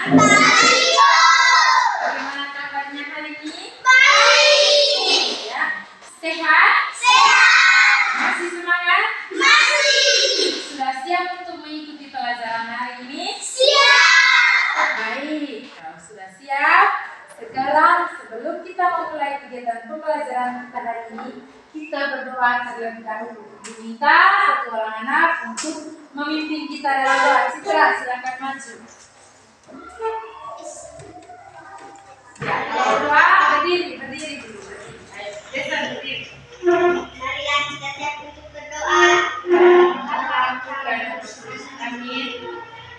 Baik. Bagaimana kabarnya hari ini? Baik. Ya. Sehat? Sehat. Masih semangat? Masih. Sudah siap untuk mengikuti pelajaran hari ini? Siap. Baik, kalau sudah siap, sekarang sebelum kita memulai kegiatan pembelajaran kita hari ini, kita berdoa terlebih dahulu. Diminta satu orang anak untuk memimpin kita dalam doa. Citra, silakan maju. Ya, kalau doa berdiri dulu. Ayo, Desa berdiri. Marilah kita siap untuk berdoa. Amin.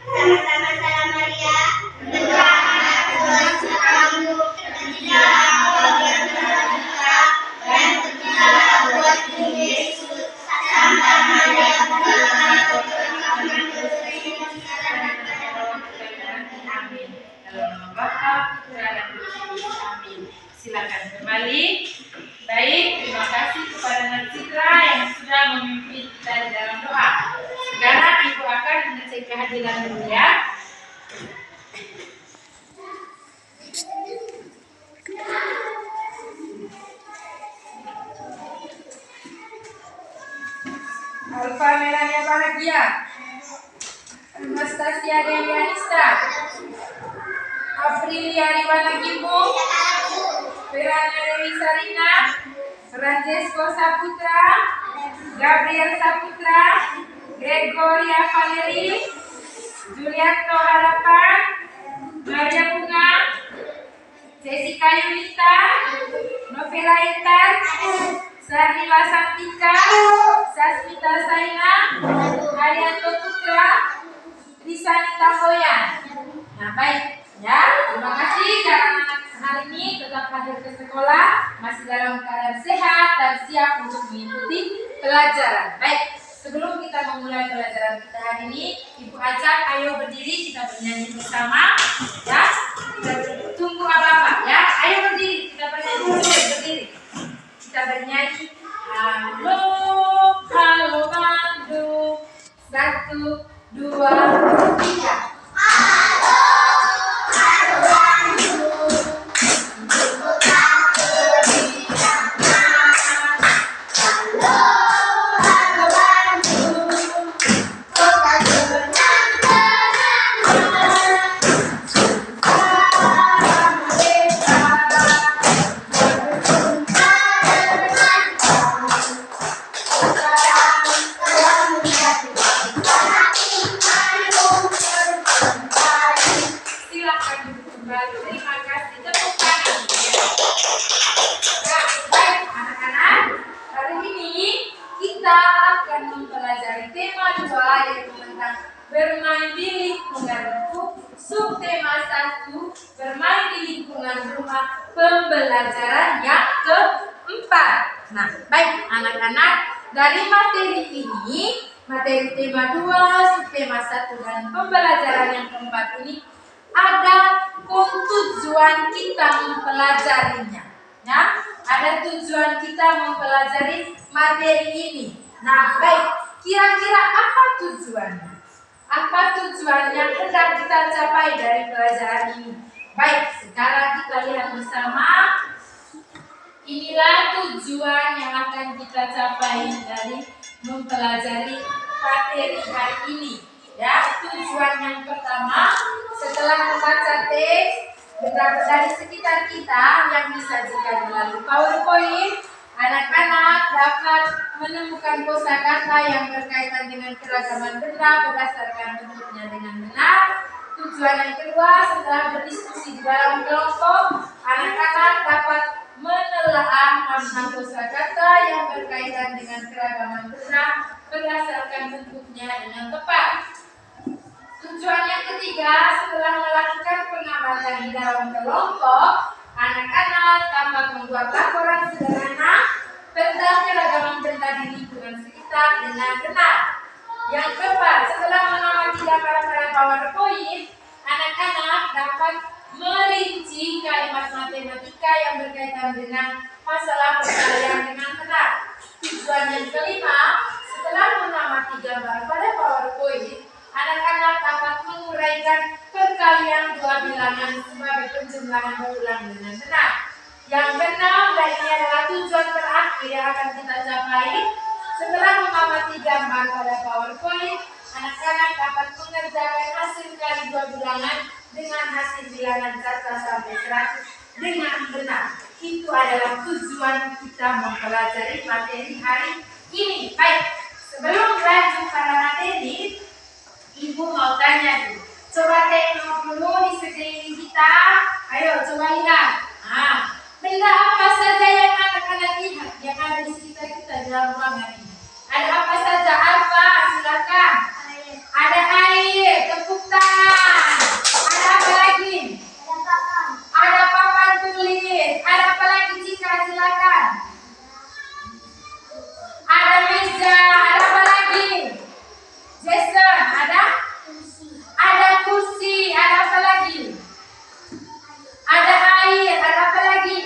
Sama-sama salam Maria. Berdoalah Tuhan kamu terciptalah bagian kita dan terciptalah buat Yesus. Santa Maria Amin. Dalam nama Bapa, Putra dan Roh Kudus. Amin. Silakan kembali. Baik, terima kasih kepada Nak Citra yang sudah memimpin kita di dalam doa. Sekarang Ibu akan mengecek kehadiran dulu ya. Alfa Melania Bahagia, Anastasia Dewianista, Aprilia Riwana Gimbo, Verania Dewi Sarina, Francesco Saputra, Gabriel Saputra, Gregoria Valeri, Julianto Harapan, Maria Bunga, Jessica Yunita, Novela Intan, Sarnila Santika, Sasmita Saina, Haryanto Putra, Risanita Boyan. Nah, baik ya, terima kasih karena anak hari ini tetap hadir ke sekolah, masih dalam keadaan sehat dan siap untuk mengikuti pelajaran. Baik, sebelum kita memulai pelajaran kita hari ini, Ibu ajak ayo berdiri, kita bernyanyi bersama ya. Kita tunggu apa-apa ya. Ayo berdiri, kita bernyanyi berdiri. Kita bernyanyi halo, halo Bandung. 1, 2, 3. Bermain di lingkungan subtema 1 bermain di lingkungan rumah pembelajaran yang keempat. Nah, baik anak-anak, dari materi ini, materi tema 2, subtema 1 dan pembelajaran yang keempat ini ada tujuan kita mempelajarinya. Ya, ada tujuan kita mempelajari materi ini. Nah, baik, kira-kira apa tujuannya? Apa tujuan yang hendak kita capai dari pelajaran ini? Baik, sekarang kita lihat bersama. Inilah tujuan yang akan kita capai dari mempelajari materi hari ini. Ya, tujuan yang pertama, setelah membaca teks, benda-benda dari sekitar kita yang disajikan melalui PowerPoint, anak-anak dapat menemukan kosakata yang berkaitan dengan keragaman benda berdasarkan bentuknya dengan benar. Tujuan yang kedua, setelah berdiskusi di dalam kelompok, anak-anak dapat menelaah makna kosakata yang berkaitan dengan keragaman benda berdasarkan bentuknya dengan tepat. Tujuan yang ketiga, setelah melakukan pengamatan di dalam kelompok, anak-anak dapat membuat laporan sederhana tentang keragaman benda di lingkungan sekitar dengan benar. Yang keempat, setelah mengamati gambaran pada PowerPoint, anak-anak dapat merinci kalimat matematika yang berkaitan dengan masalah perkalian dengan benar. Tujuan yang kelima, setelah mengamati gambar pada PowerPoint, anak-anak dapat menguraikan perkalian 2 yang akan kita capai. Setelah mengamati gambar pada PowerPoint, anak-anak dapat mengerjakan hasil kali dua bilangan dengan hasil bilangan caca sampai 100 dengan benar. Itu adalah tujuan kita mempelajari materi hari ini. Baik, sebelum lanjut pada materi, Ibu mau tanya dulu. Coba tengok dulu di sekeliling kita. Ayo coba lihat. Benda apa saja yang anak-anak lihat yang ada di sekitar kita di dalam ruangan ini? Ada apa saja? Apa? Silakan. Ada air. Tepuk tangan. Ada apa lagi? Ada papan tulis. Ada apa lagi Cika? Silakan. Ada meja. Ada apa lagi? Jason, ada? Ada kursi. Ada apa lagi? Ada air. Ada apa lagi?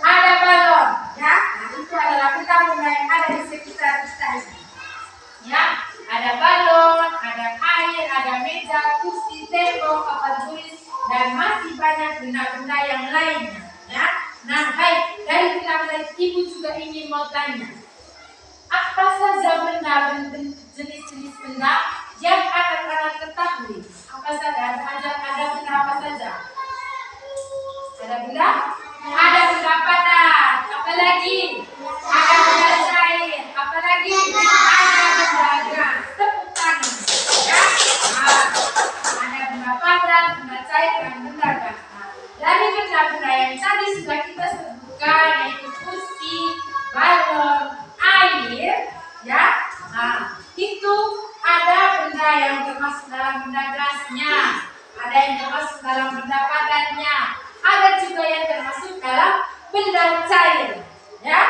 Ada balon. Ya, nah, itu adalah benda-benda yang ada di sekitar kita ini. Ya, ada balon, ada air, ada meja, kursi, tembok, papan tulis, dan masih banyak benda-benda yang lainnya. Ya, nah baik, dari benda-benda Ibu juga ingin mau tanya, apa saja benda-benda jenis-jenis benda yang anak-anak ketahui? Apa saja? Ada benda apa saja? Ada benda? Ada benda padat. Apa lagi? Ada benda cair. Apa lagi? Ada benda gas. Tepuk tangan. Ya? Ada benda padat, benda cair, dan benda gas. Dari benda-benda yang tadi sudah kita sebutkan, yaitu kursi, balon, air, ya. Itu ada benda yang termasuk dalam benda gasnya, ada yang termasuk dalam benda padatnya, ada juga yang termasuk dalam benda cair. Ya,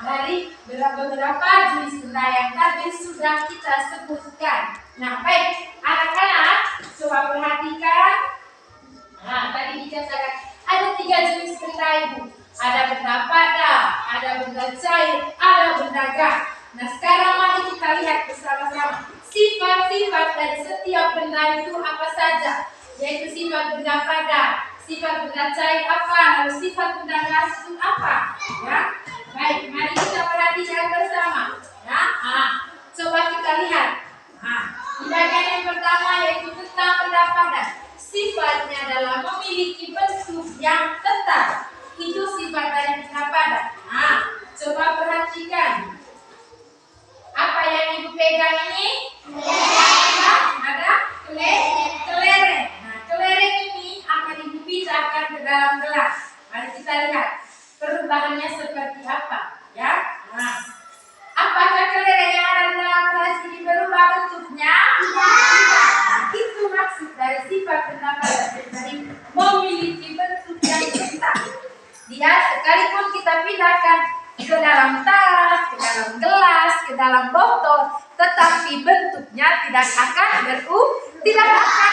dari beberapa jenis benda yang tadi sudah kita sebutkan. Nah, baik, anak-anak, coba perhatikan. Tadi dijelaskan ada 3 jenis benda Ibu. Ada benda padat, ada benda cair, ada benda gas. Nah, sekarang mari kita lihat bersama-sama sifat-sifat dari setiap benda itu apa saja. Yaitu sifat benda padat, sifat benda cair apa, lalu sifat benda gas itu apa. Ya, baik, mari kita perhatikan bersama. Ya, coba kita lihat. Di bagian yang pertama yaitu tentang benda padat. Sifatnya adalah memiliki bentuk yang tetap. Itu sifat dari benda padat. Coba perhatikan. Apa yang Ibu pegang ini? Ada kelereng. Nah, kelereng ini akan Ibu pindahkan ke dalam gelas. Mari kita lihat perubahannya seperti apa. Ya. Apakah kelereng yang ada di dalam gelas ini berubah bentuknya? Tidak. Itu maksud dari sifat benda padat, dari memiliki bentuk yang tetap. Dia sekalipun kita pindahkan ke dalam tas, ke dalam gelas, ke dalam botol, tetapi bentuknya tidak akan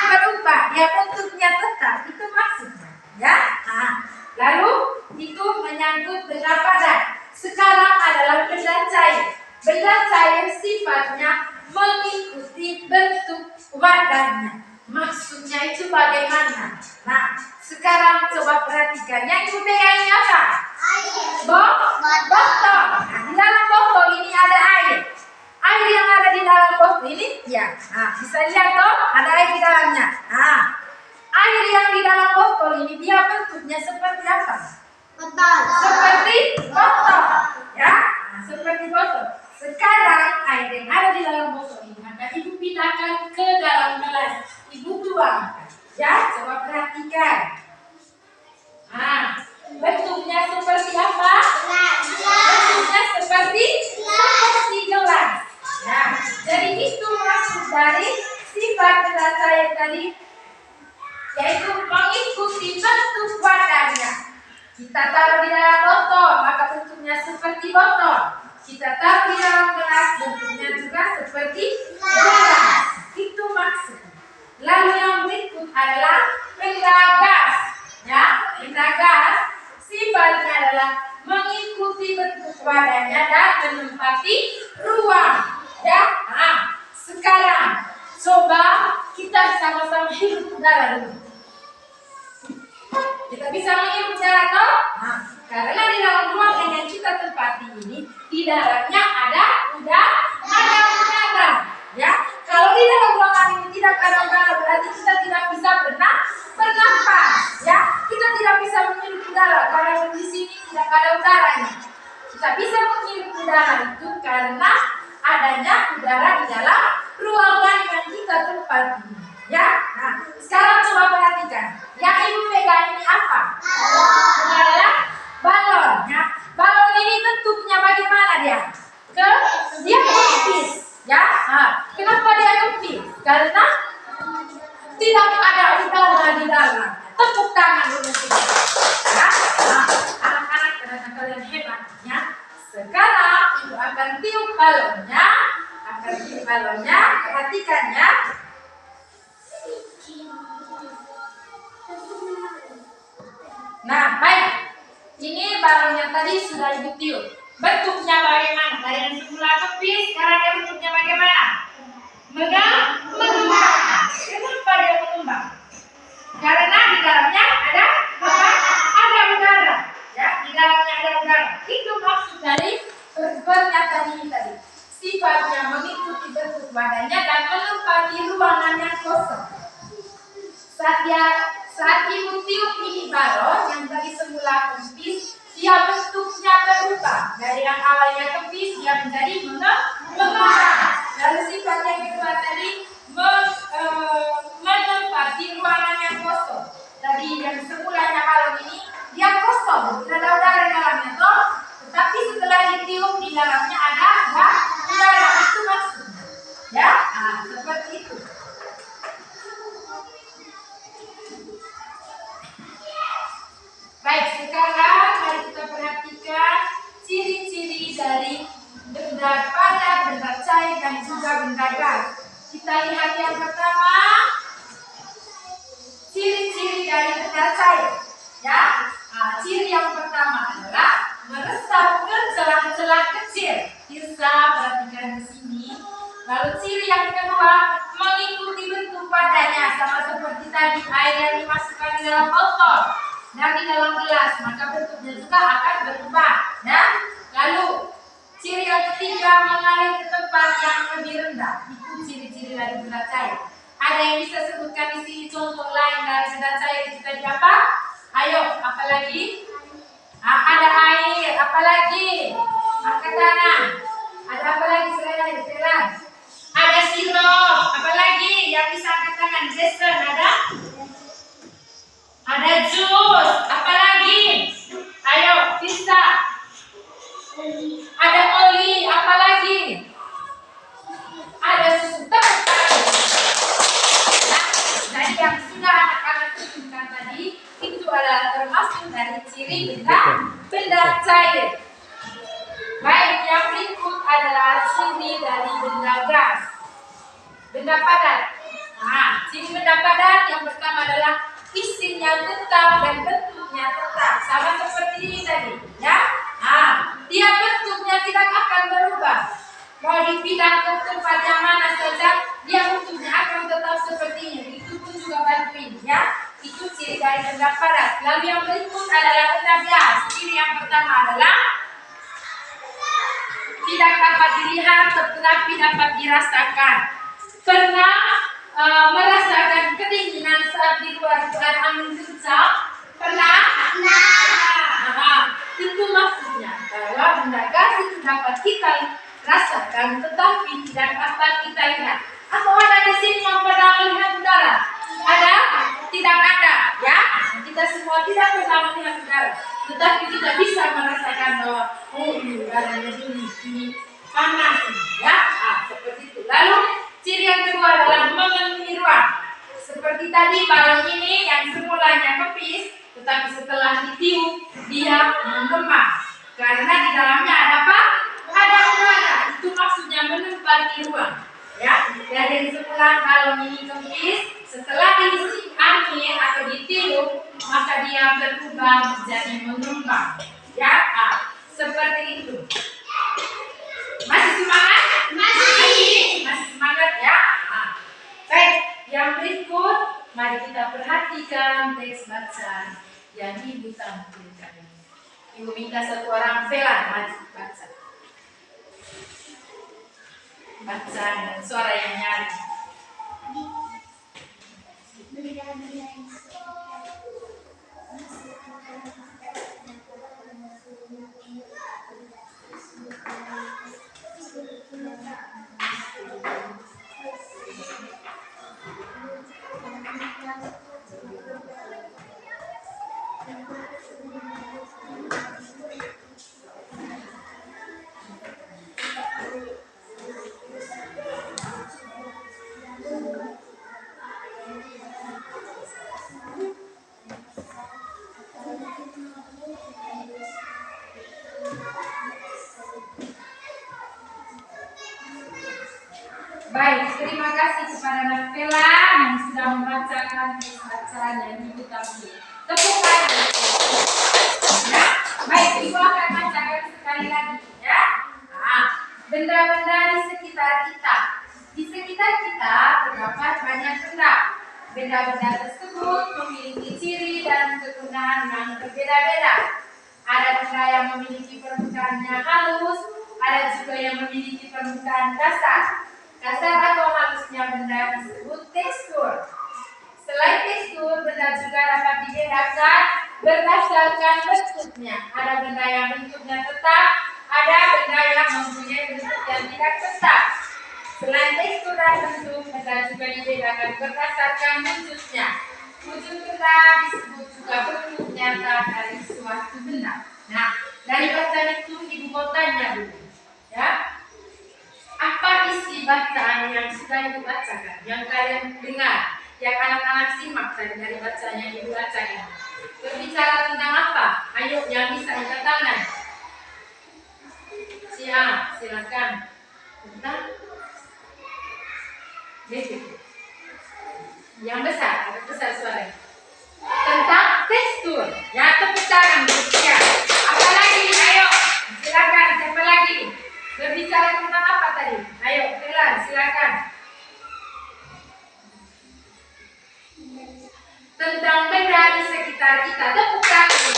berubah. Ya, bentuknya tetap. Itu maksudnya. Ya. Lalu itu menyangkut benda padat. Sekarang adalah benda cair. Benda cair sifatnya mengikuti bentuk wadahnya. Maksudnya itu bagaimana? Nah, sekarang coba perhatikan. Yang Ibu pegang ini apa? Botol. Nah, di dalam botol ini ada air. Air yang ada di dalam botol ini, ya. Bisa lihat toh, ada air di dalamnya. Air yang di dalam botol ini dia bentuknya seperti apa? Seperti botol. Ya, seperti botol. Sekarang air yang ada di dalam botol ini akan Ibu pindahkan ke dalam gelas. Ibu tuangkan. Ya, coba perhatikan. Bentuknya seperti apa? Bentuknya seperti gelas. Ya, jadi itu maksud dari sifat benda cair tadi, yaitu mengikuti bentuk wadahnya. Kita taruh di dalam botol, maka bentuknya seperti botol. Kita taruh di dalam gelas, bentuknya juga seperti gelas. Itu maksudnya. Lalu yang berikut adalah benda gas. Ya, benda gas sifatnya adalah mengikuti bentuk wadahnya dan menempati ruang. Ya, sekarang coba kita sama-sama hirup udara dulu. Kita bisa menghirup udara toh? Karena di dalam ruangan yang kita tempati ini, di dalamnya ada udara. Ya, kalau di dalam ruangan ini tidak ada udara, berarti kita tidak bisa bernafas. Ya, kita tidak bisa menghirup udara karena di sini tidak ada udaranya. Kita bisa menghirup udara itu karena adanya udara di dalam ruangan yang kita tempati. Ya, nah sekarang coba perhatikan. Yang ibu pegang ini apa? Ini adalah balon. Ya, balon ini bentuknya bagaimana dia? Dia kempis. Ya, nah, kenapa dia kempis? Karena tidak ada udara di dalam. Tepuk tangan dulu kita. Ya, nah, anak-anak ternyata kalian hebat. Ya, sekarang ibu akan tiup balonnya. Perhatikan ya. Nah, baik. Ini balon yang tadi sudah ibu tiup. Bentuknya bagaimana? Dari yang semula kempis, sekarang dia bentuknya bagaimana? Mengembang. Kenapa dia mengembang? Karena di dalamnya ada apa? Ada udara. Ya, di dalamnya ada udara. Itu maksud dari pernyataan ini tadi. Sifatnya mengikuti bentuk badannya dan menempati ruangan yang kosong. Saat ibu tiup ini balon yang tadi semula kempis, dia bentuknya berubah. Dari yang awalnya kempis, dia menjadi mengembang. Lalu sifat yang kedua tadi menempati ruangan yang kosong. Tadi yang semulanya balon ini dia kosong, tidak ada udara di dalamnya toh. Tetapi setelah ditiup di dalamnya ada udara, itu maksudnya. Ya, nah, seperti itu. Baik, sekarang mari kita perhatikan ciri-ciri dari benda padat, benda cair, dan juga benda gas. Kita lihat yang pertama, ciri-ciri dari benda cair. Ya, nah, ciri yang pertama adalah meresap ke celah-celah kecil. Bisa perhatikan di sini. Lalu ciri yang kedua, mengikuti bentuk badannya sama seperti tadi air yang dimasukkan di dalam botol dan di dalam gelas, maka bentuknya juga akan berubah. Ya. Lalu ciri yang ketiga, mengalir ke tempat yang lebih rendah. Itu ciri-ciri dari benda cair. Ada yang bisa sebutkan di sini contoh lain dari benda cair itu tadi apa? Ayo, apalagi? Ada air, apalagi? Angkat tangan. Ada apa lagi selain air? Silakan. Ada sirup, apalagi? Yang bisa angkat tangan? Jason, ada? Ada jus, apalagi? Ayo, bisa. Ada oli, apalagi? Ada susu. Nah, dari yang sudah anak-anak sebutkan tadi, itu adalah termasuk dari ciri benda cair. Baik, yang berikut adalah ciri dari benda gas. Benda padat. Nah, ciri benda padat yang pertama adalah isinya tetap dan bentuknya tetap, sama seperti ini tadi, ya. Nah, dia bentuknya tidak akan berubah. Mau dipindah ke tempat yang mana saja, dia bentuknya akan tetap seperti ini. Itu pun juga bantuin, ya. Itu ciri dari benda padat. Lalu yang berikut adalah benda gas. Ciri yang pertama adalah tidak dapat dilihat tetapi dapat dirasakan. Pernah merasakan kedinginan saat di luar ada angin kencang? Pernah? Nah, itu maksudnya bahwa benda gas itu dapat kita rasakan tetapi tidak dapat kita lihat. Atau ada di sini yang pernah melihat udara? Ada? Tidak ada, ya? Kita semua tidak pernah melihat udara, tetapi kita bisa merasakan bahwa udaranya ini panas, ya? Nah, seperti itu. Lalu ciri yang kedua adalah memenuhi ruang. Seperti tadi balon ini yang semulanya kempis, tetapi setelah ditiup dia mengembang. Karena di dalamnya ada apa? Ada udara. Itu maksudnya menempati ruang. Ya, dari semula balon ini kempis, setelah diisi angin atau ditiup, maka dia berubah menjadi mengembang. Ya, seperti itu. Masih semangat? Masih semangat ya? Baik, yang berikut mari kita perhatikan teks bacaan yang Ibu tampilkan ini. Ibu minta satu orang Vela maju baca. Baca dengan suara yang nyaring. Baik, terima kasih kepada Nafela yang sudah membacakan bacaan yang Ibu tampil. Tepuk tangan. Ya, baik, Ibu akan bacakan sekali lagi ya. Nah, benda-benda di sekitar kita. Di sekitar kita terdapat banyak benda. Benda-benda tersebut memiliki ciri dan kegunaan yang berbeda-beda. Ada benda yang memiliki permukaan yang halus, ada juga yang memiliki permukaan kasar. Kasar atau halusnya benda disebut tekstur. Selain tekstur, benda juga dapat dibedakan berdasarkan bentuknya. Ada benda yang bentuknya tetap, ada benda yang mempunyai bentuk yang tidak tetap. Selain tekstur dan bentuk, benda juga dibedakan berdasarkan wujudnya. Wujud benda disebut juga bentuk nyata dari suatu benda. Nah, dari bacaan itu Ibu mau tanya dulu, ya. Apa isi bacaan yang sudah Ibu bacakan, yang kalian dengar, yang anak-anak simak tadi dari bacaan yang Ibu bacakan? Berbicara tentang apa? Ayo yang bisa angkat tangan. Silakan. Tentang yang besar, agak besar suaranya. Tentang tekstur. Ya, tepuk tangan. Ya. Apa lagi? Ayo, silakan. Siapa lagi? Berbicara tentang apa tadi? Ayo, Vela, silakan. Tentang benda di sekitar kita. Tepuk tangan.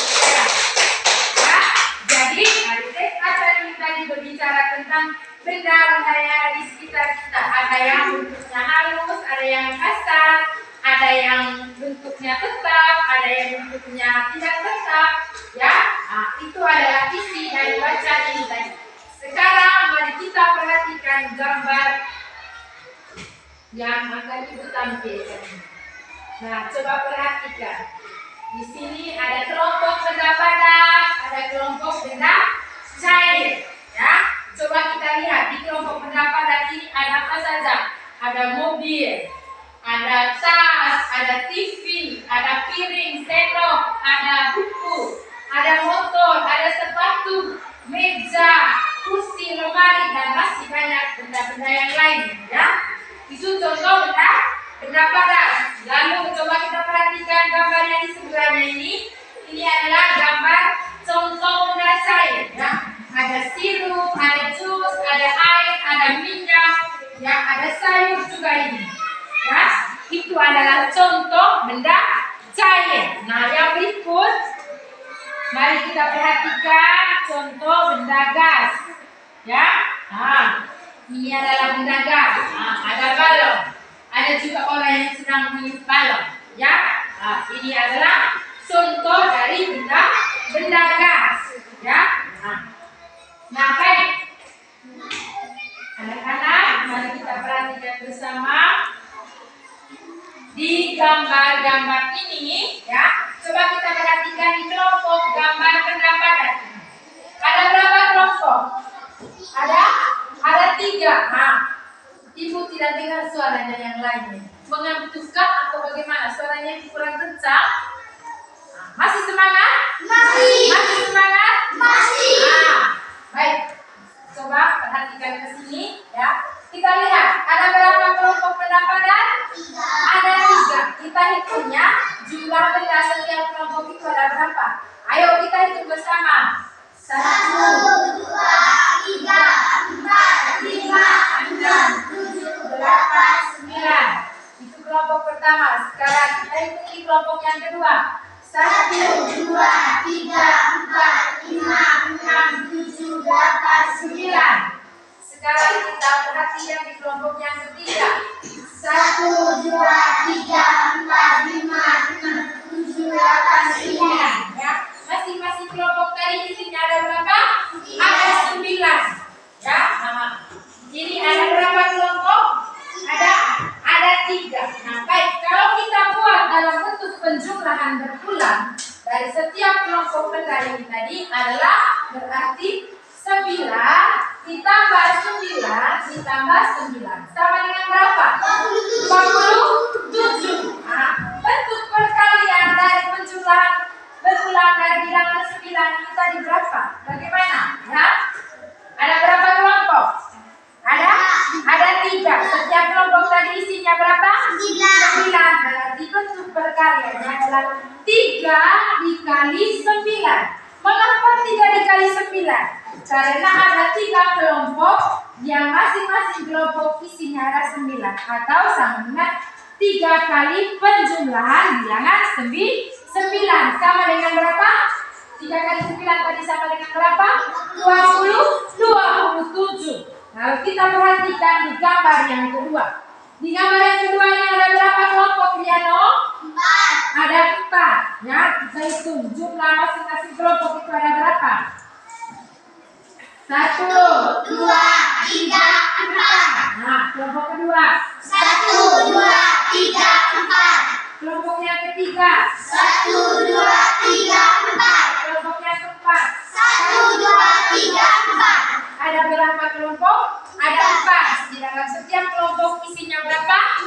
Ya. Jadi, hari teks acara ini tadi berbicara tentang benda-benda yang ada di sekitar kita. Ada yang bentuknya halus, ada yang kasar, ada yang bentuknya tetap, ada yang bentuknya tidak tetap. Ya, nah, itu adalah isi dari bacaan ini tadi. Sekarang mari kita perhatikan gambar yang akan Ibu tampilkan. Nah, coba perhatikan. Di sini ada kelompok benda padat, ada kelompok benda cair. Ya, coba kita lihat di kelompok benda padat ini ada apa saja? Ada mobil, ada tas, ada TV, ada piring, sendok, ada buku, ada motor, ada sepatu, meja, kursi, lemari, dan masih banyak benda-benda yang lain, ya. Itu contoh benda padat. Lalu coba kita perhatikan gambar yang di sebelahnya ini. Ini adalah gambar contoh benda cair, ya. Ada sirup, ada jus, ada air, ada minyak, ya, ada sayur juga ini. Ya, itu adalah contoh benda cair. Nah, yang berikut mari kita perhatikan contoh benda gas. Ya, nah, ini adalah benda gas. Nah, ada balon. Ada juga orang yang sedang meniup balon. Ya, nah, ini adalah contoh dari benda gas. Ya, nah, baik. Anak-anak, mari kita perhatikan bersama di gambar-gambar ini, ya. Coba kita perhatikan di kelompok gambar benda padat. Ada berapa kelompok? Ada 3. Nah, Ibu tidak dengar suaranya yang lainnya. Mengantukkah atau bagaimana? Suaranya kurang kencang? Nah, masih semangat? Masih semangat? Nah, baik. Coba perhatikan ke sini, ya. Kita lihat, ada berapa kelompok benda padat? Ada 3. Kita hitungnya, jumlah benda setiap kelompok itu ada berapa? Ayo kita hitung bersama. 1, 2, 3, 4, 5, 6, 7, 8, 9. Itu kelompok pertama. Sekarang kita hitung di kelompok yang kedua. 1, 2, 3, 4, 5, 6, 7, 8, 9. Sekarang kita perhatikan di kelompok yang ketiga. 1, 2, 3, 4, 5, 6, 7, 8, 9. Ya, masing-masing kelompok tadi isinya ada berapa? Ada 9. Ya, ini ada berapa kelompok? Ada 3. Nah, baik, kalau kita buat dalam bentuk penjumlahan berulang dari setiap kelompok benda ini tadi adalah berarti 9 ditambah 9 ditambah 9 sama dengan berapa? 27. Nah, bentuk perkalian dari penjumlahan berulang dari bilangan 9 ini tadi berapa? Bagaimana? Ya? Ada berapa kelompok? Ada 3. Setiap kelompok tadi isinya berapa? 9. Berarti bentuk perkaliannya adalah 3 dikali 9. Mengapa 3 dikali 9? Karena ada 3 kelompok yang masing-masing kelompok isinya ada 9 atau sama dengan 3 kali penjumlahan bilangan 9 sama dengan berapa? 3 kali 9 tadi sama dengan berapa? 27. Lalu kita perhatikan di gambar yang kedua. Di gambar yang kedua ini ada berapa kelompok, Riano? 4. Ada 4. Ya, kita hitung jumlah masing-masing kelompok itu ada berapa? 1, 2, 3, 4. Nah, kelompok kedua. 1, 2, 3, 4. Kelompok yang ketiga. 1, 2, 3, 4. Kelompok yang keempat. 1, 2, 3, 4. Ada berapa kelompok? Ada 4. Sedangkan setiap kelompok isinya berapa?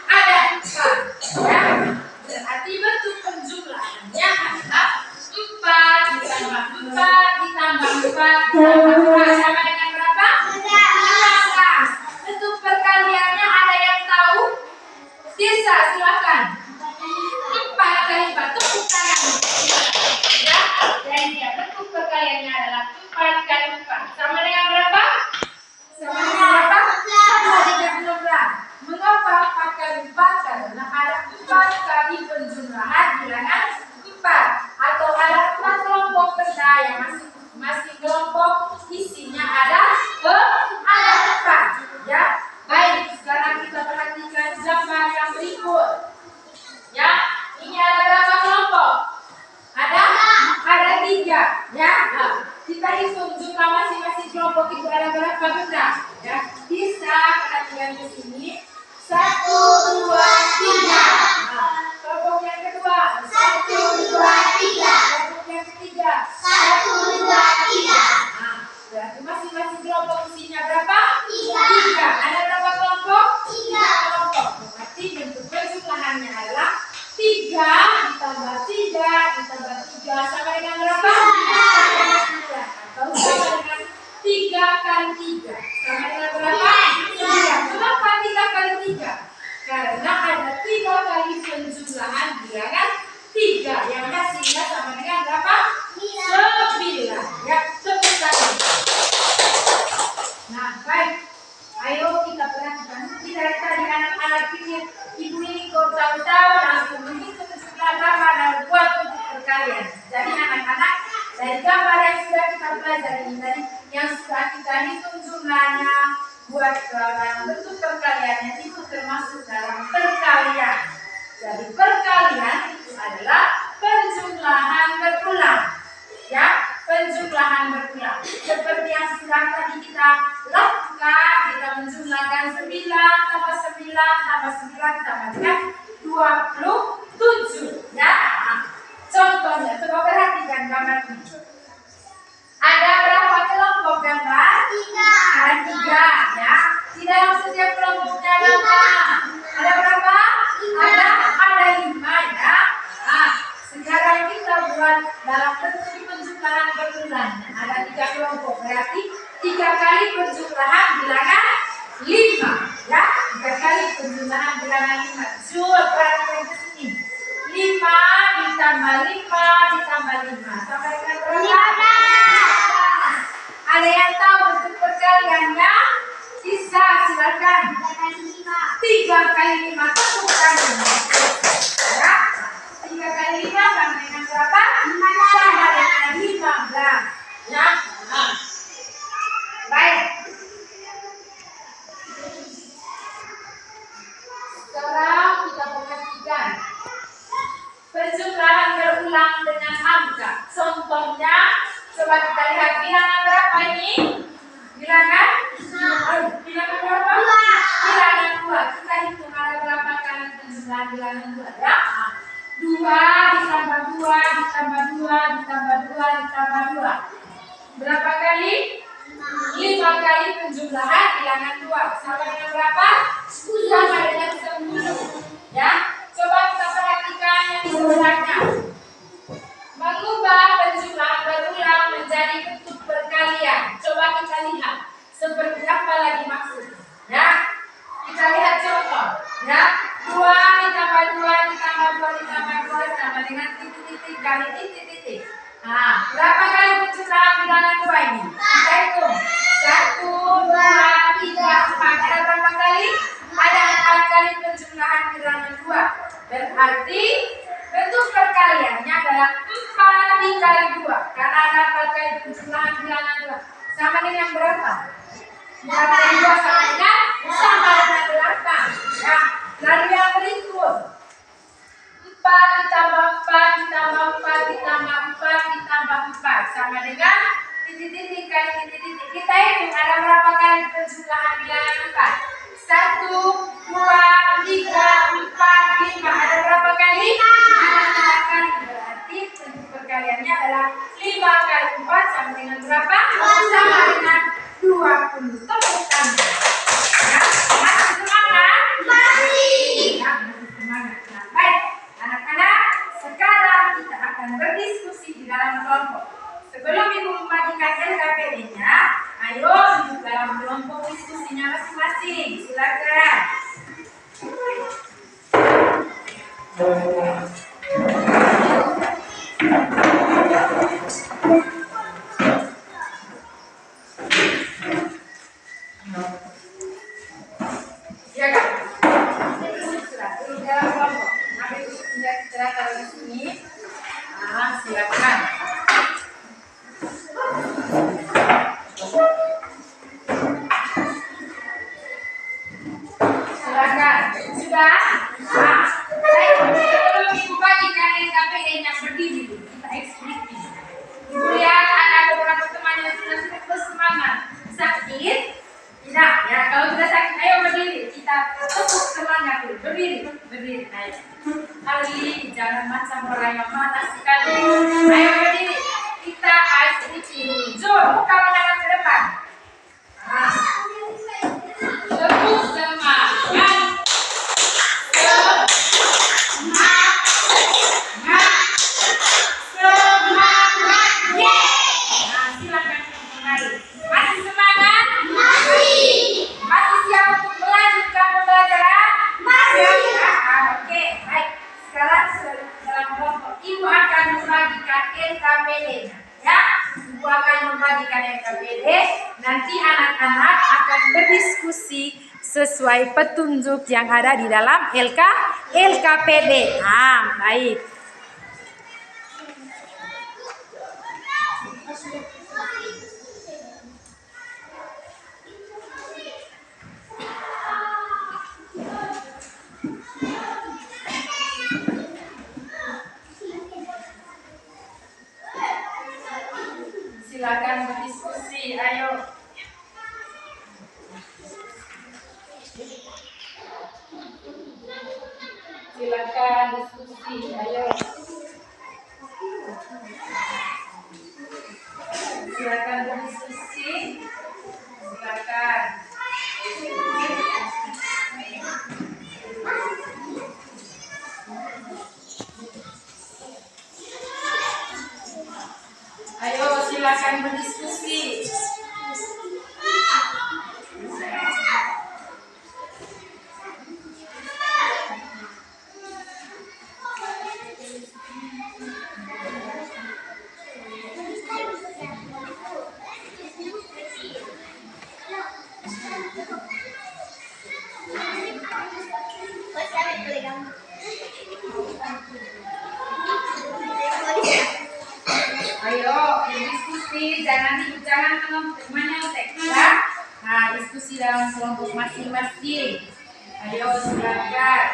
Ada 4. Ya. Berarti bentuk penjumlahannya adalah 4 ditambah 4 ditambah 4 ditambah 4 sama dengan berapa? 16. Bentuk perkaliannya ada yang tahu? Tirsa, silakan. 4 kali 4 tepuk tangan. Ya, dan dia bentuk perkaliannya adalah 4 kali 4 sama dengan berapa? Sama dengan berapa? 16. Mengapa 4 kali 4? Karena ada 4 kali penjumlahan bilangan 4 atau ada 4 kelompok benda yang masing kelompok isinya ada 4. Ya, baik. Sekarang kita perhatikan gambar yang berikut. Ya, ini ada berapa kelompok? Ada 3. Ya, kita hitung jumlah masing-masing kelompok itu ada berapa benda? Ya, bisa perhatikan di sini. 1, 2, 3. Kelompok yang kedua. 1, 2, 3. Kelompok yang ketiga. 1, 2, 3. Berarti masing-masing kelompok isinya berapa? 3. 3. Ada berapa kelompok? 3. Kelompok. Berarti bentuk penjumlahannya adalah 3 ditambah 3 ditambah 3 sama dengan berapa? 9. Atau sama dengan 3 kali 3 sama dengan berapa? 9. Kenapa 3 kali 3? Karena ada 3 kali penjumlahan bilangan 3 yang hasilnya sama dengan berapa? 9. Ya, tepuk tangan. Nah, baik. Ayo kita perhatikan. Dari tadi anak-anak pikir ibu ini kok tahu-tahu langsung menghitung jumlah gambar dan buat bentuk perkalian. Jadi anak-anak, dari gambar yang sudah kita pelajari ini tadi, yang sudah kita hitung jumlahnya, buat dalam bentuk perkaliannya itu termasuk dalam perkalian. Jadi perkalian itu adalah penjumlahan berulang. Ya, penjumlahan berulang. Seperti yang sudah tadi kita lakukan, kita menjumlahkan 9 tambah 9 tambah 9 sama dengan 27. Ya, contohnya, coba perhatikan gambar ini. Ada berapa kelompok gambar? 3. Ada 3. Ya, di dalam setiap kelompoknya ada berapa? Ada berapa? Ada 5. Ya. Sekarang kita buat dalam bentuk penjumlahan berulang. Ada 3 kelompok, berarti 3 kali penjumlahan bilangan 5. Ya, 3 kali penjumlahan bilangan 5. Jul, perhatikan ke sini. 5 ditambah 5 ditambah 5 sampai dengan berapa? 15. Ada yang tahu bentuk perkaliannya? Bisa, silakan. 3 kali 5 tepuk tangan. Ya, 3 kali 5 ulang dengan angka. Contohnya, coba kita lihat bilangan berapa ini? Bilangan? Bilangan berapa? Bilangan 2. Kita hitung ada berapa kali penjumlahan bilangan 2 ya? 2 ditambah 2 ditambah 2 ditambah 2 ditambah 2. Berapa kali? 5 kali penjumlahan bilangan 2. Sama dengan berapa? Sama dengan 10. Ya, coba kita perhatikan yang di sebelahnya. Mengubah penjumlahan berulang menjadi bentuk perkalian. Coba kita lihat seperti apa lagi maksudnya. Ya, kita lihat contoh. Ya, 2 ditambah 2 ditambah 2 ditambah 2 sama dengan titik-titik kali titik-titik. Nah, berapa kali penjumlahan bilangan 2 ini? Kita hitung. 1, 2, 3, 4. Ada berapa kali? Ada 4 kali penjumlahan bilangan 2. Berarti bentuk perkaliannya adalah 4 dikali 2. Karena ada 4 kali penjumlahan bilangan 2. Sama dengan berapa? 4 kali 2 sama dengan 8. Ya, lalu yang berikut. 4 ditambah 4 ditambah 4 ditambah 4 ditambah 4 sama dengan titik-titik kali titik-titik. Kita hitung ada berapa kali penjumlahan bilangan 4? 1, 2, 3, 4, 5. Ada berapa kali? Ada 4 kali. Berarti bentuk perkaliannya adalah 5 kali 4 sama dengan berapa? Sama dengan 20. Tepuk tangan. Ya, masih semangat? Masih. Ya, masih semangat. Nah, baik. Anak-anak, sekarang kita akan berdiskusi di dalam kelompok. Sebelum Ibu membagikan LKPD-nya, ayo duduk dalam kelompok diskusinya masing-masing. Silakan. Ya kan? Duduk dalam kelompok. Ambil senjata taruh di sini. Nah, silakan. Silakan. Sudah? Nah, baik. Sebelum Ibu bagikan LKPD-nya berdiri, kita eksplisit. Ibu lihat ada beberapa teman yang sudah bersemangat. Sakit? Tidak. Ya, kalau sudah sakit, ayo berdiri. Kita tepuk semangat dulu. Berdiri. Berdiri. Ayo. Ali, jangan macam orang yang malas sekali. Ayo berdiri. Kita eksplisit dulu. Jo, buka menghadap ke depan. Nah. Tepuk semangat. Nanti anak-anak akan berdiskusi sesuai petunjuk yang ada di dalam LKPD. Nah, baik. Silakan berdiskusi, ayo. Silakan diskusi, ayo. Silakan berdiskusi. Silakan. Ayo silakan berdiskusi. Ayo diskusi, jangan menyontek ya. Nah, diskusi dalam kelompok masing-masing. Ayo silakan.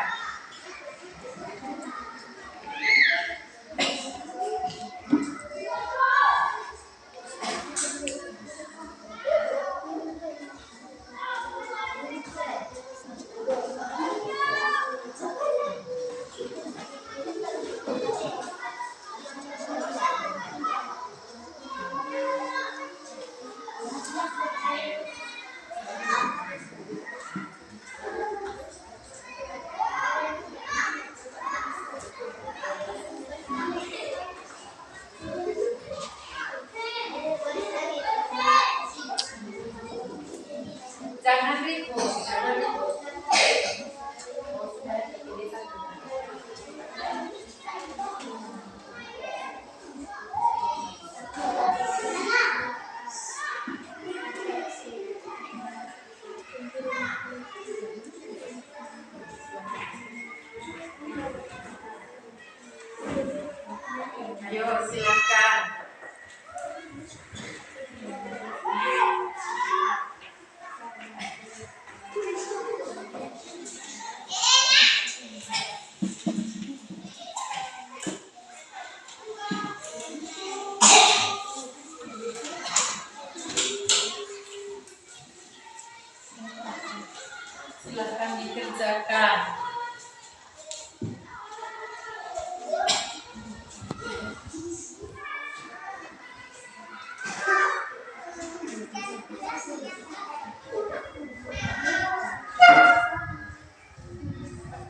Silakan dikerjakan.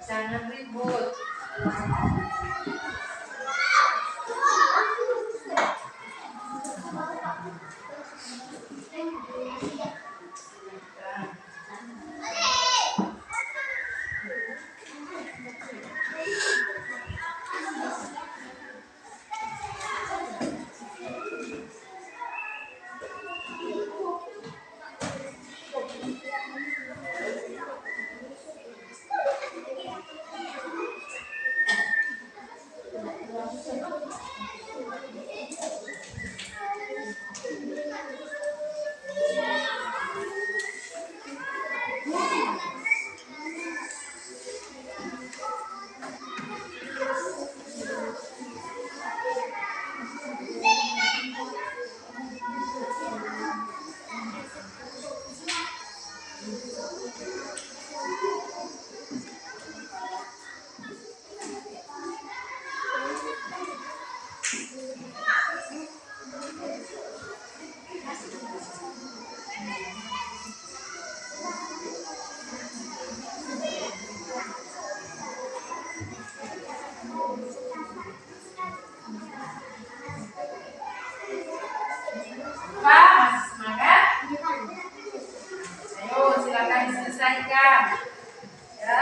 Jangan ribut. Pak, masih semangat? Ayo, silakan diselesaikan. Ya.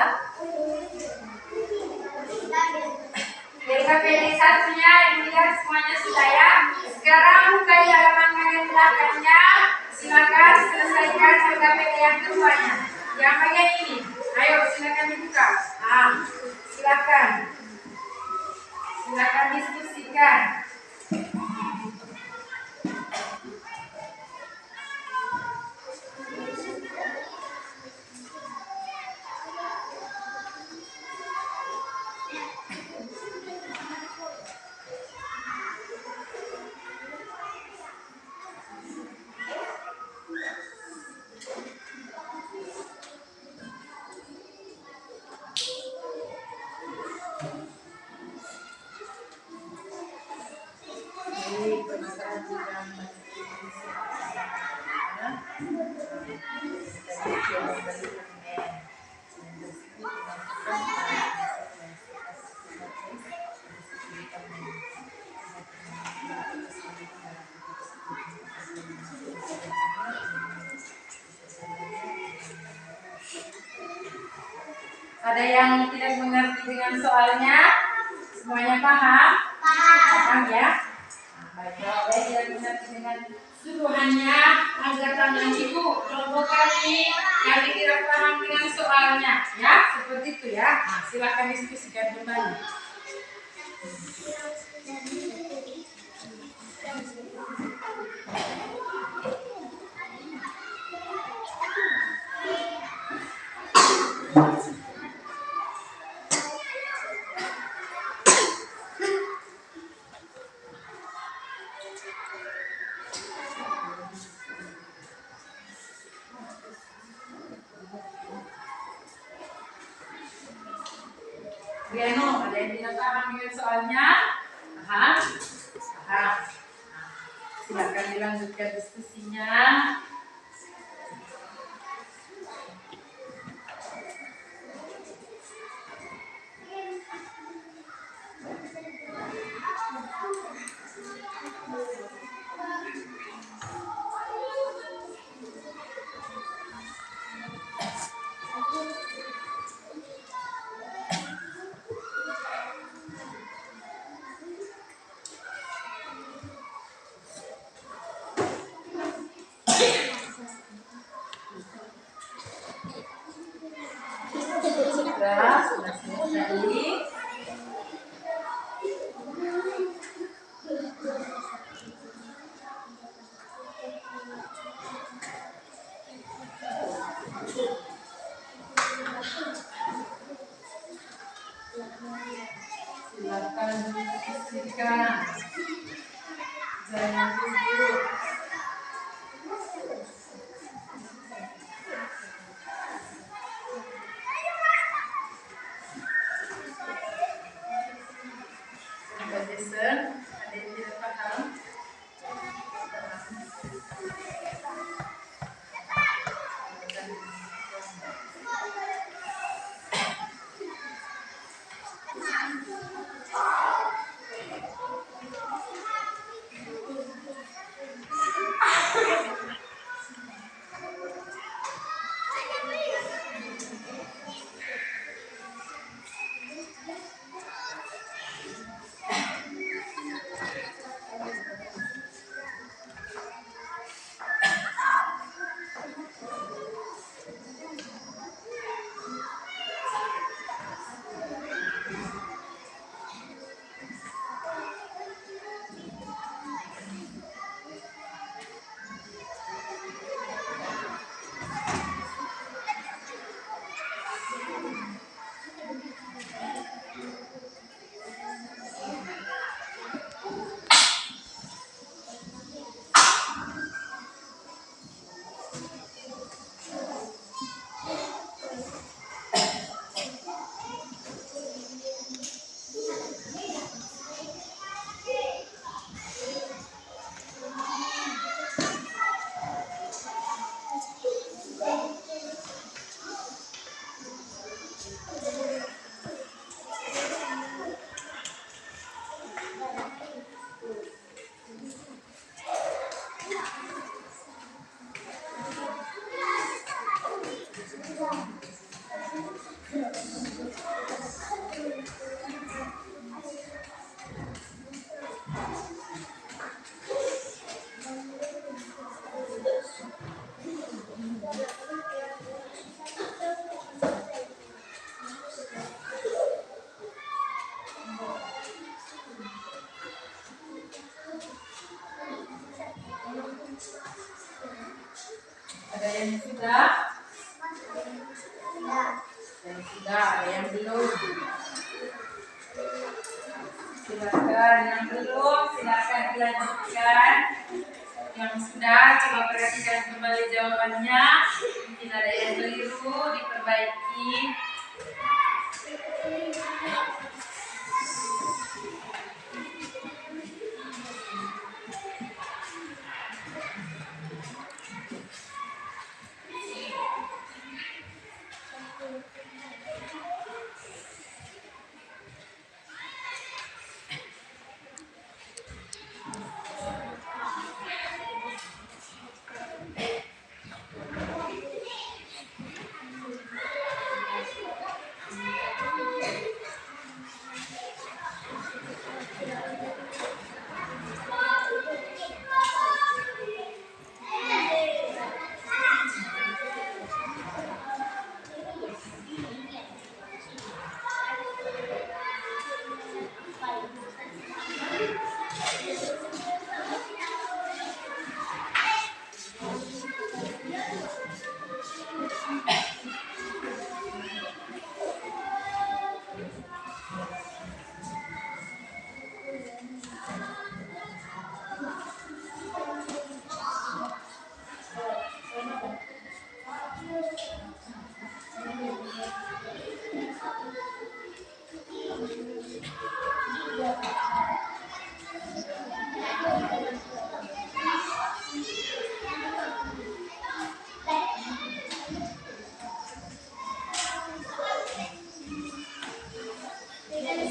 Dari KPD satunya dilihat semuanya sudah ya. Sekarang buka di halaman bagian belakangnya. Silakan selesaikan KPD yang keduanya. Yang bagian ini. Ayo, silakan dibuka. Silakan. Silakan diskusikan. Ada yang tidak mengerti dengan soalnya? Semuanya paham? Paham ya? Baik, kalau ada yang mengerti dengan suruhannya, angkat tangan ibu. Kelompok ini yang tidak paham dengan soalnya, ya? Seperti itu ya. Silakan diskusikan kembali. Riano, ada yang tidak paham dengan soalnya? Paham? Paham. Silakan dilanjutkan diskusinya. Sudah selesai. Silakan diskusikan. Jangan duduk. Dan sudah ada yang belum. Silakan yang belum, silakan dilanjutkan. Yang sudah, coba perhatikan kembali jawabannya. Mungkin ada yang keliru, diperbaiki.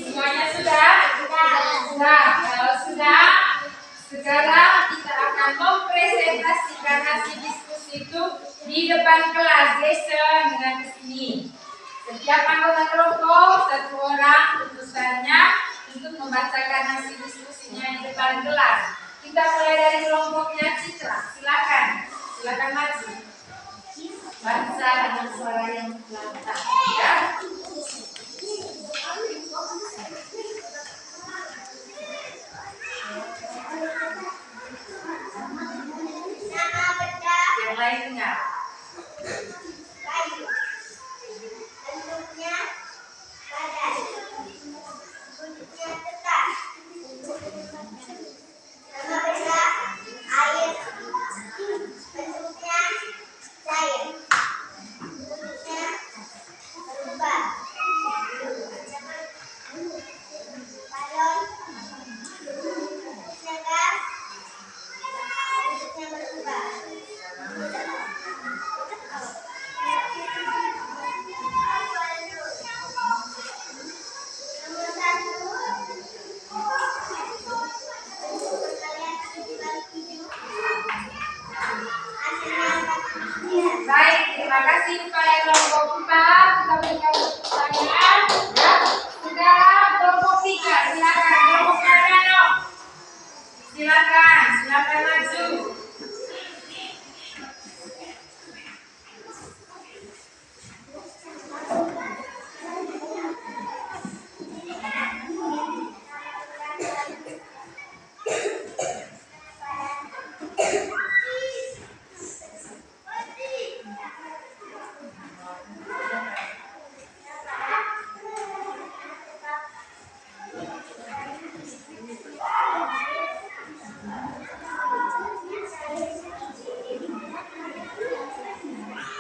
Semuanya sudah? Nah, kalau sudah, sekarang kita akan mempresentasikan hasil diskusi itu di depan kelas. Jason dengan kesini. Setiap anggota kelompok, satu orang tulisannya untuk membacakan hasil diskusinya di depan kelas. Kita mulai dari kelompoknya Citra. Silakan, silakan maju. Baca dengan suara yang lantang, ya. Nama benda Yang lainnya. kayu. Bentuknya padat. Bentuknya tetap. Nama benda air. Bentuknya cair. Bentuknya berubah. Balon. Bentuknya gas. Bentuknya berubah. Nomor satu. Kalian bagi 7. Hasilnya 49. Baik, terima kasih kepada kelompok 4. Kita berikan tepuk tangan. Ya. Sekarang kelompok 3, silakan. Kelompok Mariano. Silakan maju.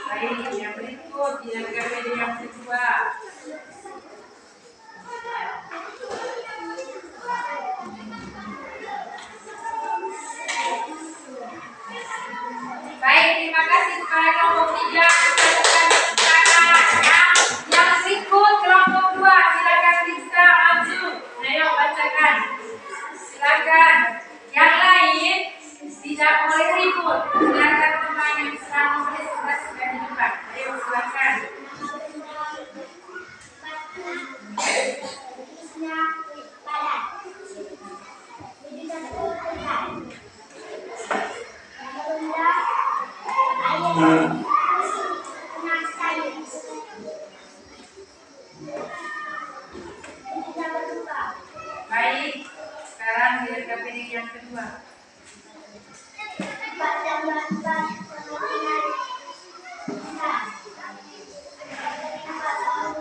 Baik, yang berikut yang KPD yang kedua. Baik, terima kasih kepada kelompok 3. Yang berikut kelompok 2, silakan bisa maju. Ayo bacakan. Silakan. Yang lain tidak boleh ribut. Silakan teman yang sedang mempresentasikan di depan. Ayo silakan. Bentuknya padat. Bentuknya tetap. Nama benda air. Bentuknya cair. Bentuknya berubah. Baik, sekarang biar KPD yang kedua. 4 tambah 4 sama dengan 5. 4 tambah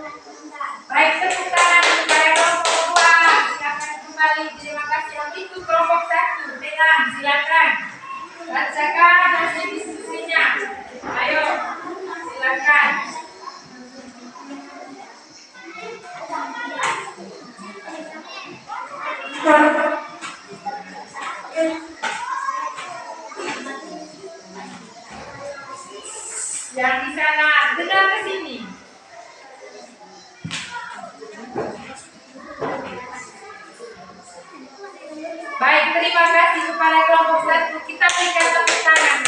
Terima kasih kepada kelompok 1. Kita berikan tepuk tangan.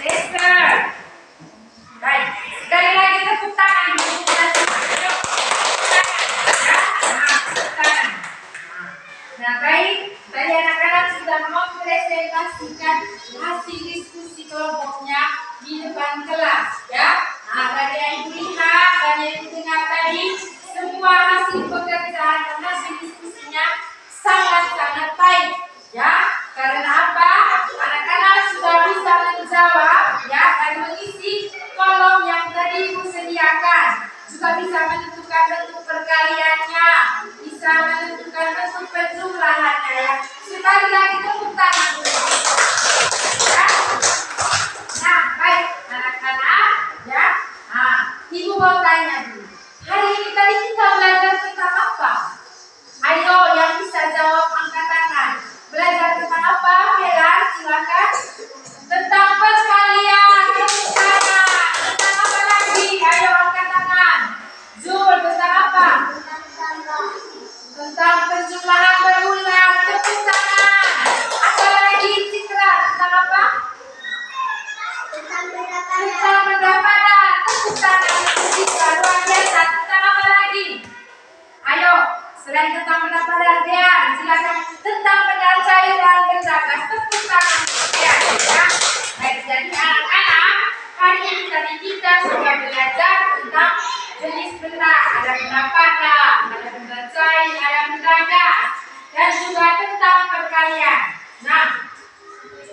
Lester. Baik, sekali lagi tepuk tangan. Tepuk tangan. Nah, baik. Tadi anak-anak sudah mempresentasikan hasil diskusi kelompoknya di depan kelas, ya. Nah, tadi yang ibu lihat dan yang ibu dengar tadi, semua hasil pekerjaan dan hasil diskusinya sangat-sangat baik, ya. Karena apa? Anak-anak sudah bisa menjawab, ya, dan mengisi kolom yang tadi ibu sediakan. Juga bisa menentukan bentuk perkaliannya, bisa menentukan bentuk penjumlahannya, ya. Sekali lagi tepuk tangan. Ya. Nah, baik anak-anak, ya. Nah, ibu mau tanya dulu. Hari ini tadi kita belajar tentang apa? Ayo, yang bisa jawab angkat tangan. Belajar tentang apa? Bella, silakan. Tentang perkalian, tepuk tangan. Tentang apa lagi? Ayo angkat tangan. Zul, tentang apa? Tentang penjumlahan berulang, tepuk tangan. Apa lagi Citra? Tentang apa? Tentang Tentang pendapatan, tepuk tangan. Citra, luar biasa. Tentang apa lagi? Ayo, selain tentang pendapatan, ya, silakan. Tentang benda cair dan benda gas, tepuk tangan. Ya. Baik, jadi anak-anak, hari ini tadi kita sudah belajar tentang jenis benda. Ada benda padat, ada benda cair, ada benda gas, dan juga tentang perkalian. Nah,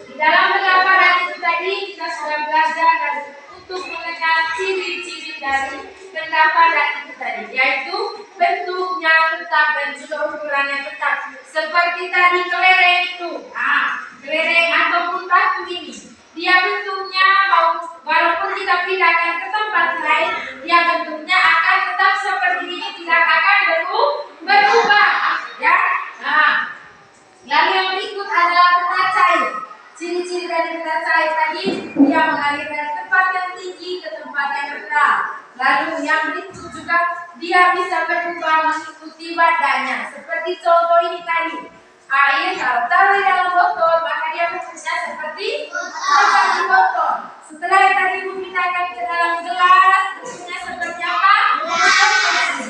di dalam benda padat itu tadi kita sudah belajar dan untuk mengenal ciri-ciri dari benda padat itu tadi, yaitu bentuknya tetap dan juga ukurannya tetap. Seperti tadi kelereng itu, kelereng ataupun batu ini, dia bentuknya walaupun kita pindahkan ke tempat lain, dia bentuknya akan tetap seperti ini, tidak akan berubah, ya. Nah, lalu yang berikut adalah benda cair. Ciri-ciri dari benda cair tadi, dia mengalir dari tempat yang tinggi ke tempat yang rendah. Lalu yang berikut juga dia bisa berubah mengikuti badannya. Seperti contoh ini tadi, air kalau taruh di dalam botol maka dia bentuknya seperti botol. Setelah yang tadi ibu pindahkan ke dalam gelas, bentuknya seperti apa?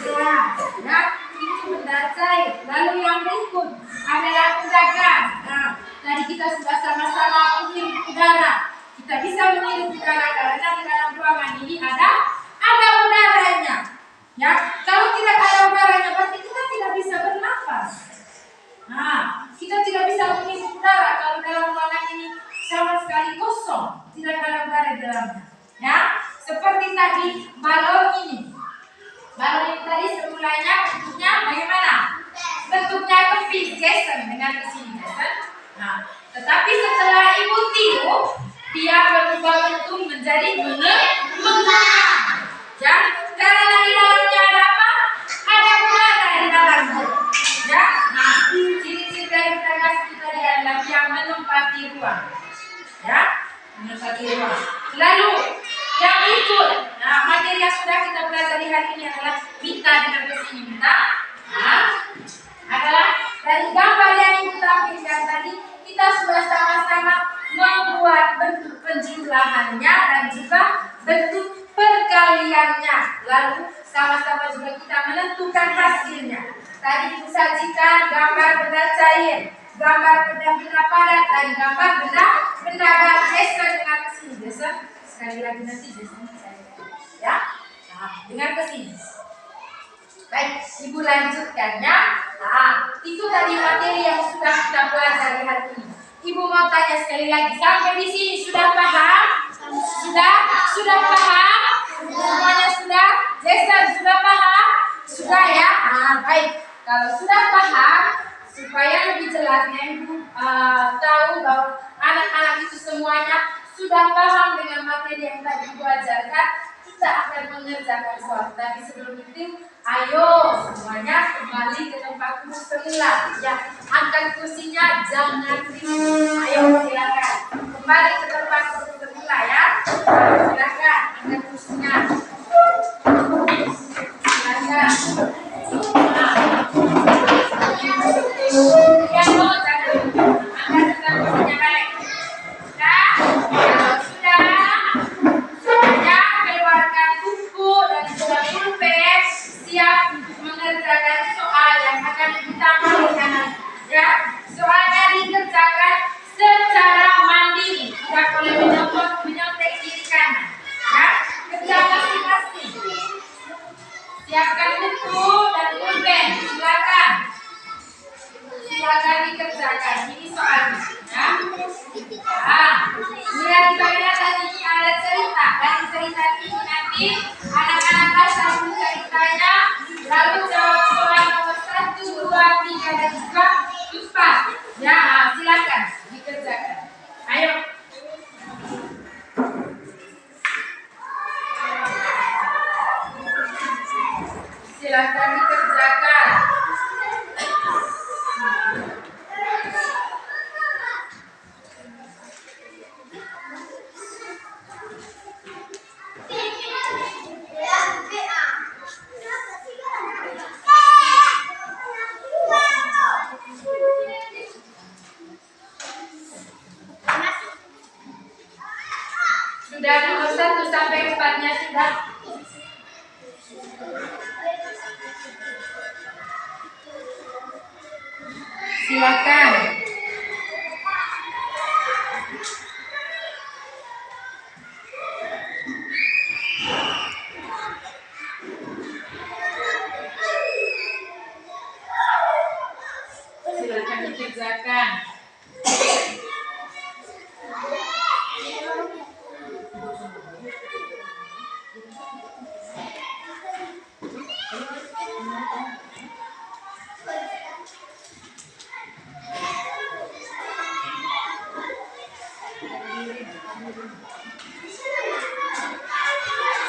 Gelas. Nah, itu benda cair. Lalu yang berikut adalah benda gas. Nah, tadi kita sudah sama-sama menghirup udara. Kita bisa menghirup udara karena di dalam ruangan ini ada udaranya. Ya, kalau tidak ada udaranya berarti kita tidak bisa bernafas. Nah, kita tidak bisa menghirup udara kalau dalam ruangan ini sama sekali kosong, tidak ada udara di dalamnya. Ya, seperti tadi balon ini. Balon ini tadi semulanya bentuknya bagaimana? Bentuknya kepis, Jason, dengan kesini, Jason. Nah, tetapi setelah ibu tiup, dia berubah bentuk menjadi mengembang. Ya, karena di dalamnya ada apa? Ada udara di dalamnya. Ya, nah, ciri-ciri dari benda gas itu tadi adalah yang menempati ruang. Ya, menempati ruang. Lalu yang berikut, nah, materi yang sudah kita pelajari hari ini adalah minta dengan kesini minta. Nah, adalah dari gambar yang kita tampilkan tadi, kita sudah sama-sama membuat bentuk penjumlahannya dan juga bentuk perkaliannya. Lalu sama-sama juga kita menentukan hasilnya. Tadi ibu sajikan gambar benda cair, gambar benda padat, dan gambar benda gas. Jason dengan kesini, Jason. Sekali lagi nanti Jason. Ya, nah, dengan kesini. Baik, ibu lanjutkan ya. Nah, itu tadi materi yang sudah kita pelajari hari ini. Ibu mau tanya sekali lagi, sampai di sini sudah paham? Sudah paham? Semuanya sudah? Jason sudah paham? Sudah ya? Nah, baik. Kalau sudah paham, supaya lebih jelasnya ibu tahu bahwa anak-anak itu semuanya sudah paham dengan materi yang tadi ibu ajarkan, kita akan mengerjakan suatu. Tapi sebelum itu, ayo semuanya kembali ke tempat duduk semula. Ya, angkat kursinya, jangan ribut. Ayo silakan kembali ke tempat duduk semula ya. Silakan angkat kursinya. Silakan. Nah. Siapkan buku dan pulpen. Silakan. Silakan dikerjakan. Ini soalnya. Ya. Nah, lihat di bagian tadi ini ada cerita. Dan cerita ini nanti anak-anak kelas satu ceritanya. Lalu jawab soal nomor 1, 2, 3, dan juga 4. Ya, silakan dikerjakan. Ayo. Silakan dikerjakan. Sudah nomor 1 sampai 4-nya sudah. Silakan. Silakan dikerjakan.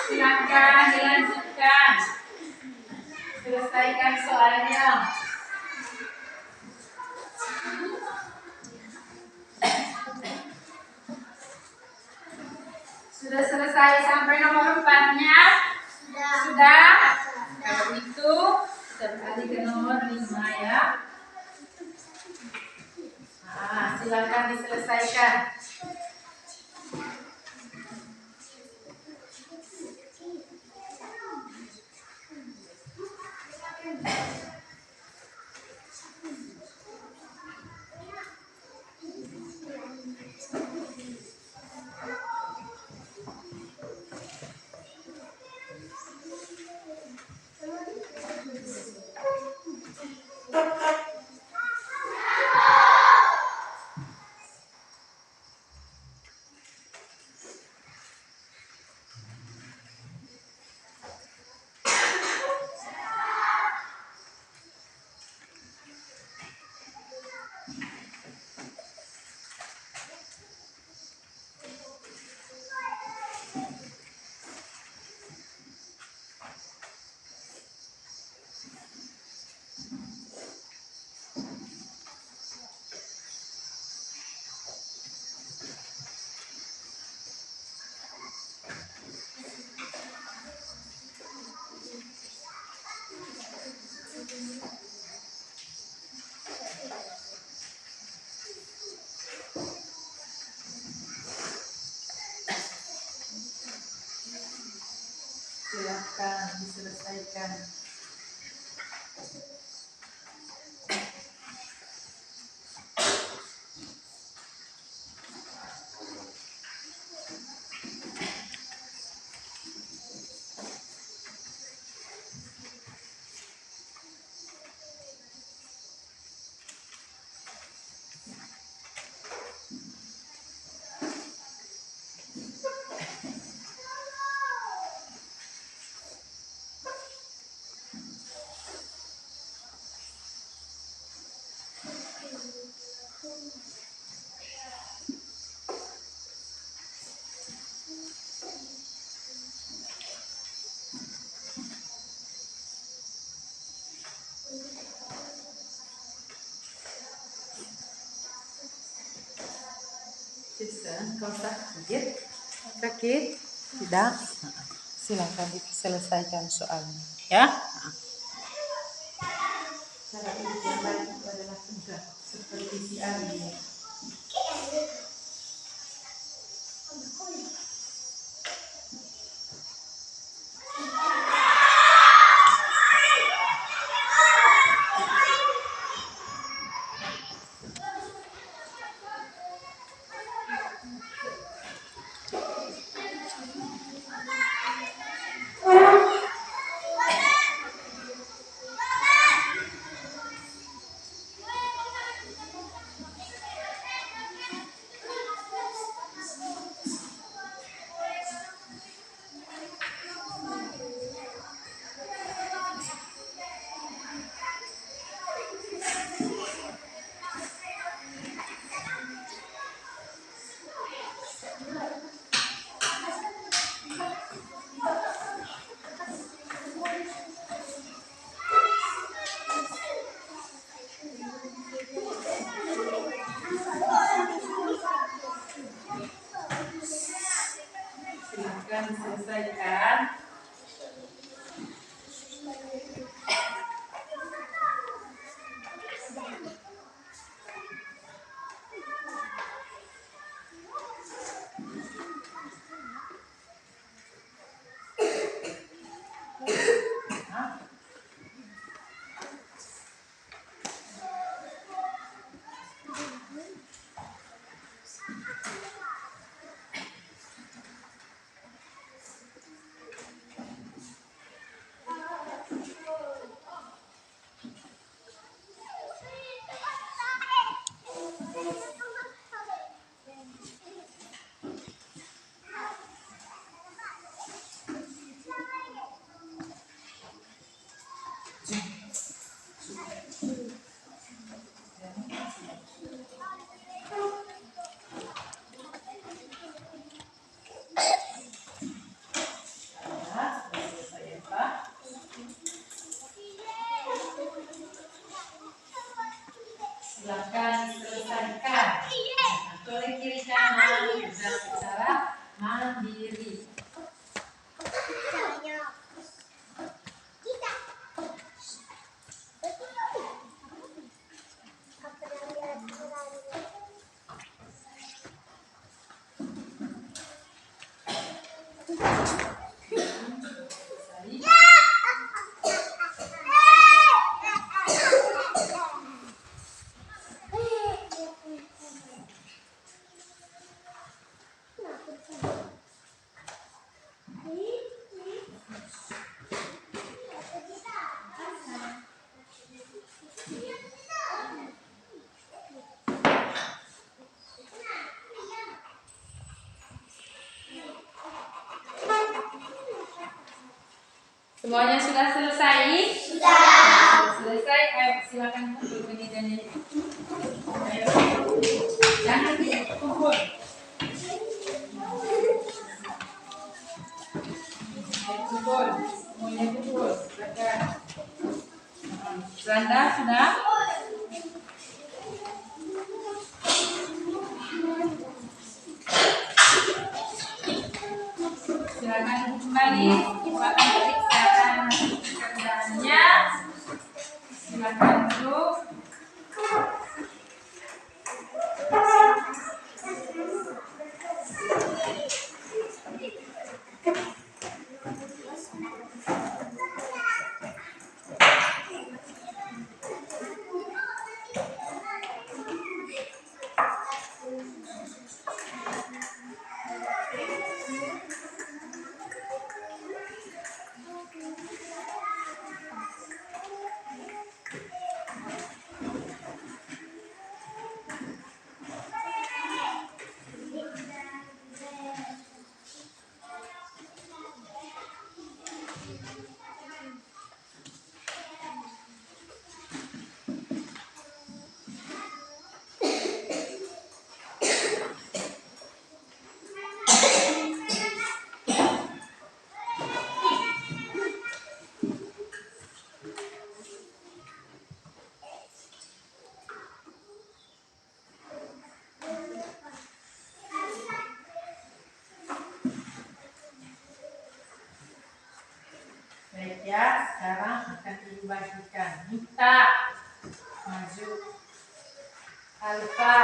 Silakan dilanjutkan. Selesaikan soalnya. Sudah selesai sampai nomor 4-nya? Sudah? Kalau itu kita beralih ke nomor 5 ya. Nah, silakan diselesaikan. Silakan diselesaikan. Jason, kau sakit? Sakit? Tidak? Silakan diselesaikan soalnya. Ya? Cara hidup yang baik itu adalah tegak seperti si Ali. Silakan diselesaikan oleh kiri kanan dan secara mandiri. Semuanya sudah selesai? Sudah selesai. Ayo silakan kumpul ini dan ini. Ayo. Jangan dikumpul. Ayo kumpul. Semuanya kumpul. Silakan. Randa sudah? Silakan kembali. Silakan periksakan kerjaannya. Silakan duduk. Baik ya, sekarang akan ibu bagikan. Mita, maju. Alfa.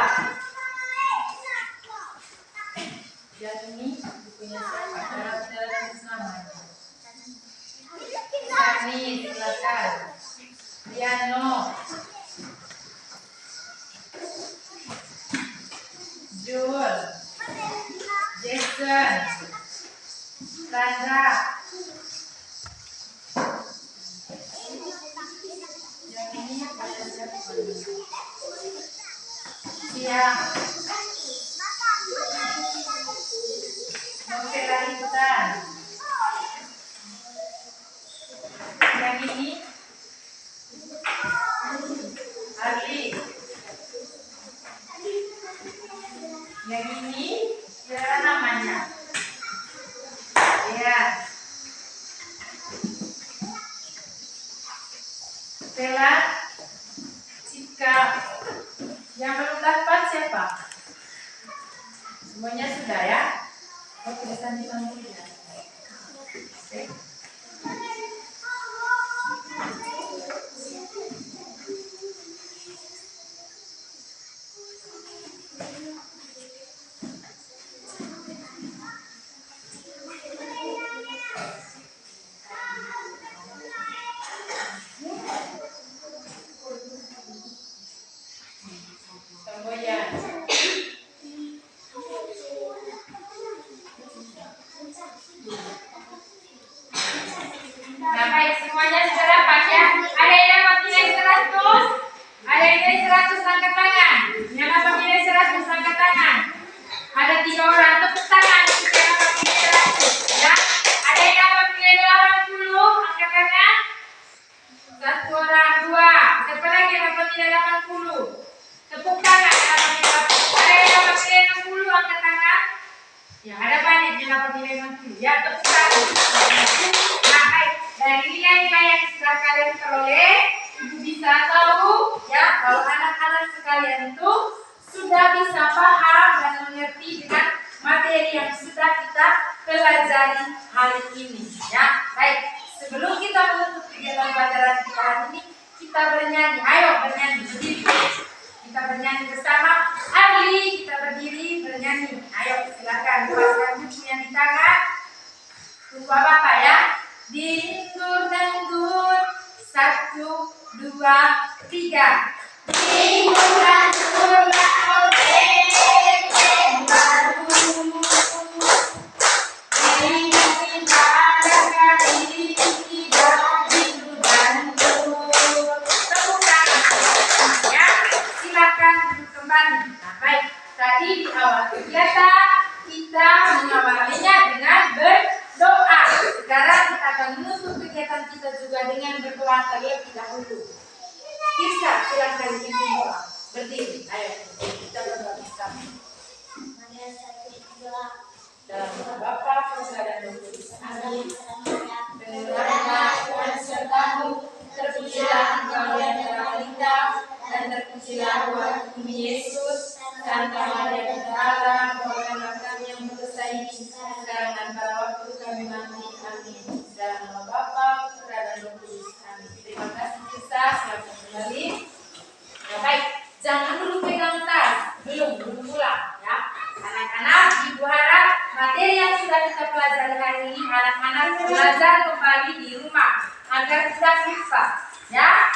Dan ini bukunya siapa? Terus namanya. Sani, silakan. Riano. Jul. Jason. Sandra. Yang ini pada siapa? Siap. Novela Intan. Yang ini Ali. Yang ini siapa namanya? Ya. Stella, Cika. Yang belum dapat siapa? Semuanya sudah ya? Oh, tulisan di bangku ya. Oke. tangan? Satu orang, dua. Siapa lagi yang dapat nilai 80? Tepuk tangan yang dapat nilai 80. Ada yang dapat nilai 60, angkat tangan. Ya, ada banyak yang dapat nilai 60. Ya, tepuk tangan. Nah, baik. Dari nilai-nilai yang sudah kalian peroleh, Ibu bisa tahu ya kalau anak-anak sekalian itu sudah bisa paham dan mengerti dengan materi yang sudah kita pelajari hari ini. Ya, baik. Sebelum kita menutup kegiatan pelajaran kita hari ini, kita bernyanyi. Ayo bernyanyi, berdiri. Kita bernyanyi bersama. Ali, kita berdiri bernyanyi. Ayo silakan lepaskan bukunya di tangan. Tunggu Bapak ya. Dindur dendur. 1, 2, 3. Dindur dendur laut Tadi di awal kegiatan kita mengawalinya dengan berdoa. Sekarang kita akan menutup kegiatan kita juga dengan berdoa terlebih dahulu. Bisa silakan dipimpin doa. Berdiri, ayo kita berdoa bersama. Dalam nama Bapa, Putra dan Roh Kudus. Amin. Berdoalah Tuhan sertamu, terpujilah Engkau di antara wanita, dan terpujilah buah bumi Yesus. Santa Maria Bunda Allah, doakanlah kami yang berdosa ini, sekarang dan pada waktu kami mati. Amin. Dalam nama Bapa, Putra dan Roh Kudus. Amin. Terima kasih Kisa, selamat kembali. Nah, baik, jangan dulu pegang tas, belum pulang ya. Anak-anak, Ibu harap materi yang sudah kita pelajari hari ini anak-anak belajar kembali di rumah agar tidak lupa. Ya,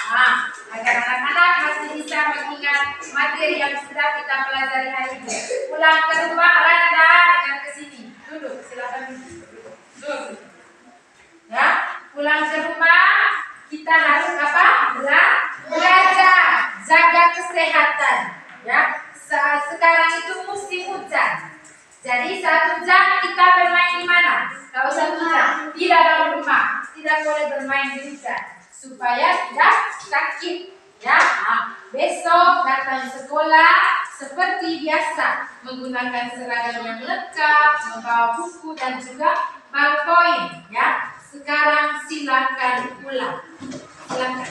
agar anak-anak masih bisa mengingat materi yang sudah kita pelajari hari ini. Pulang ke rumah, Randa dengan kesini. Duduk, silakan duduk. Ya, pulang ke rumah kita harus apa? Belajar, jaga kesehatan. Ya, sekarang itu musim hujan. Jadi 1 jam kita bermain di mana? Kalau 1 jam tidak dalam rumah, tidak boleh bermain di hujan supaya tidak sakit. Ya, besok datang sekolah seperti biasa menggunakan seragam yang lengkap, membawa buku dan juga ballpoint. Ya, sekarang silakan pulang. Silakan.